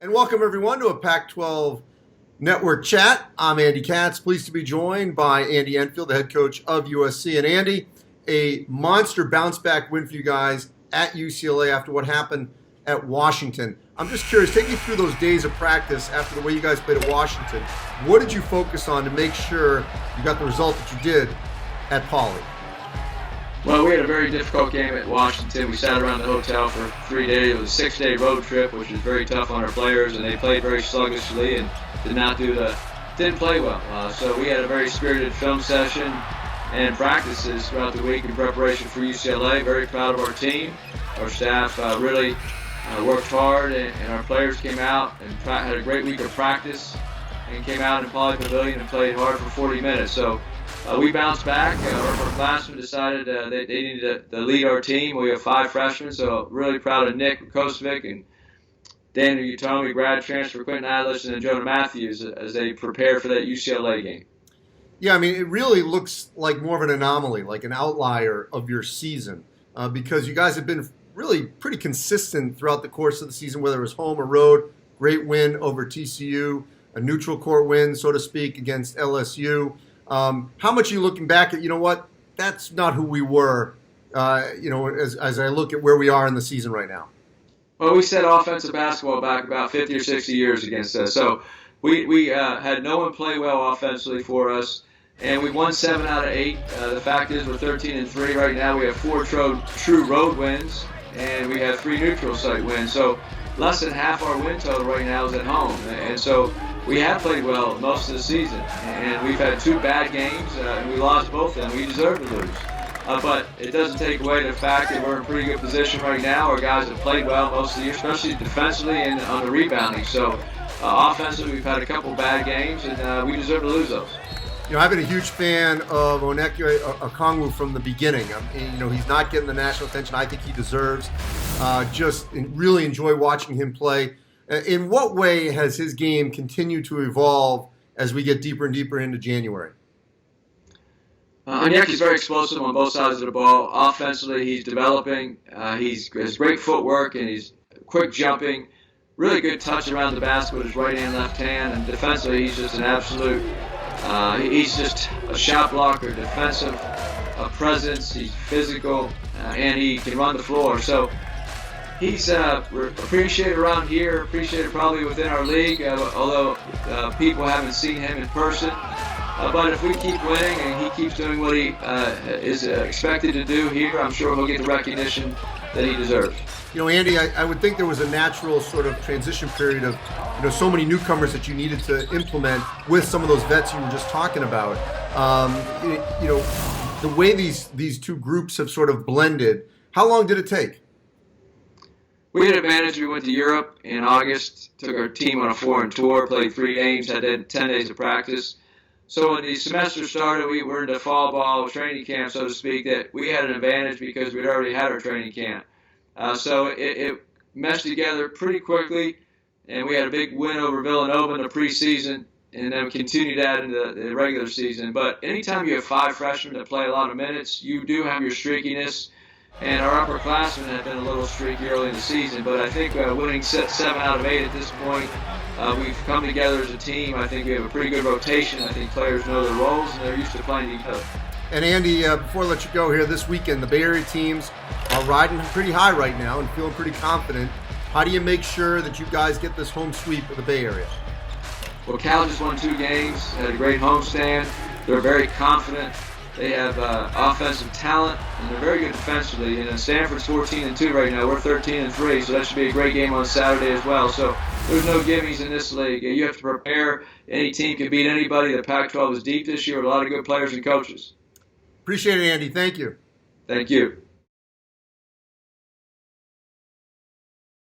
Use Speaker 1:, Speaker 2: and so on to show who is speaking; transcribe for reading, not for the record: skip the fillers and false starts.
Speaker 1: And welcome everyone to a Pac-12 Network chat. I'm Andy Katz, pleased to be joined by Andy Enfield, the head coach of USC. And Andy, a monster bounce-back win for you guys at UCLA after what happened at Washington. I'm just curious, take me through those days of practice after the way you guys played at Washington. What did you focus on to make sure you got the result that you did at Poly?
Speaker 2: Well, we had a very difficult game at Washington. We sat around the hotel for 3 days. It was a 6-day road trip, which was very tough on our players, and they played very sluggishly and didn't play well. So we had a very spirited film session and practices throughout the week in preparation for UCLA. Very proud of our team. Our staff really worked hard, and our players came out and had a great week of practice and came out in Poly Pavilion and played hard for 40 minutes. So we bounced back. Our upperclassmen decided they needed to lead our team. We have 5 freshmen, so really proud of Nick Kosovic and Daniel Utomi, grad transfer, Quentin Atlas, and Jonah Matthews as they prepare for that UCLA game.
Speaker 1: Yeah, I mean, it really looks like more of an anomaly, like an outlier of your season, because you guys have been really pretty consistent throughout the course of the season, whether it was home or road. Great win over TCU, a neutral court win, so to speak, against LSU. How much are you looking back at, you know what, that's not who we were, as I look at where we are in the season right now?
Speaker 2: Well, we set offensive basketball back about 50 or 60 years against us. So we had no one play well offensively for us, and we won 7 out of 8. The fact is we're 13-3 right now. We have 4 true road wins, and we have 3 neutral site wins. So less than half our win total right now is at home. And so we have played well most of the season, and we've had 2 bad games, and we lost both of them. We deserve to lose. But it doesn't take away the fact that we're in pretty good position right now. Our guys have played well most of the year, especially defensively and on the rebounding. So offensively, we've had a couple bad games, and we deserve to lose those.
Speaker 1: You know, I've been a huge fan of Onyeka Okongwu from the beginning. He's not getting the national attention I think he deserves. Just really enjoy watching him play. In what way has his game continued to evolve as we get deeper and deeper into January?
Speaker 2: Onyeka's very explosive on both sides of the ball. Offensively, he's developing. He has great footwork, and he's quick jumping. Really good touch around the basket with his right hand, left hand. And defensively, he's just an absolute he's just a shot blocker, defensive presence. He's physical, and he can run the floor. So he's appreciated around here, appreciated probably within our league, although people haven't seen him in person. But if we keep winning and he keeps doing what he is expected to do here, I'm sure he'll get the recognition that he deserves.
Speaker 1: You know, Andy, I would think there was a natural sort of transition period of, so many newcomers that you needed to implement with some of those vets you were just talking about. The way these 2 groups have sort of blended, how long did it take?
Speaker 2: We had an advantage. We went to Europe in August, took our team on a foreign tour, played 3 games, had 10 days of practice. So when the semester started, we were into fall ball training camp, so to speak, that we had an advantage because we'd already had our training camp. So it meshed together pretty quickly, and we had a big win over Villanova in the preseason, and then continued that into the regular season. But anytime you have 5 freshmen that play a lot of minutes, you do have your streakiness, and our upperclassmen have been a little streaky early in the season. But I think winning 7 out of 8 at this point, we've come together as a team. I think we have a pretty good rotation. I think players know their roles, and they're used to playing together.
Speaker 1: And Andy, before I let you go here, this weekend, the Bay Area teams are riding pretty high right now and feeling pretty confident. How do you make sure that you guys get this home sweep of the Bay Area?
Speaker 2: Well, Cal just won 2 games, had a great homestand. They're very confident. They have offensive talent, and they're very good defensively. And Stanford's 14-2 right now. We're 13-3, so that should be a great game on Saturday as well. So there's no gimmies in this league. You have to prepare. Any team can beat anybody. The Pac-12 is deep this year with a lot of good players and coaches.
Speaker 1: Appreciate it, Andy. Thank you.
Speaker 2: Thank you.